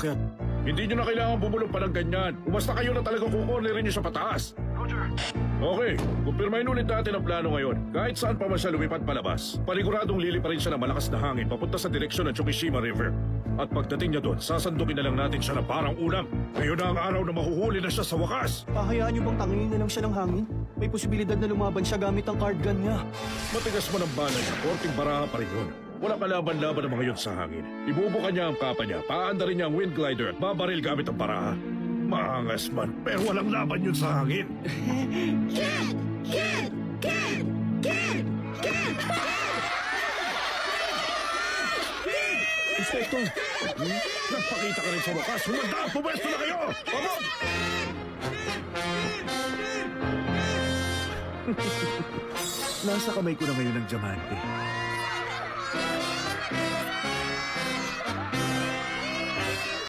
umakyat. Hindi nyo na kailangan bumulong pa ng ganyan. Umasta kayo na talagang kukornerin nyo sa pataas. Roger. Okay, kumpirmahin ulit natin ang plano ngayon. Kahit saan pa man siya lumipad palabas, paniguradong liliparin siya ng malakas na hangin papunta sa direksyon ng Tsukishima River. At pagdating niya doon, sasandukin na lang natin siya ng parang ulam. Ngayon na ang araw na mahuhuli na siya sa wakas. Pahayaan niyo bang tangingin na lang siya ng hangin? May posibilidad na lumaban siya gamit ang card gun niya. Matigas man ang bala niya, korting baraha pa rin yun. Wala kalaban-laban ang mga yun sa hangin. Ibubukan niya ang kapa niya, paanda rin niya ang wind glider at babaril gamit ang baraha. Maangas man, pero walang laban yun sa hangin. Kid! Kid! Kid! Kid! Kid! Inspector! Nagpakita ka rin sa wakas. Humanda! Pumesto na kayo! Opo! Nasa kamay ko na ngayon ang diamante.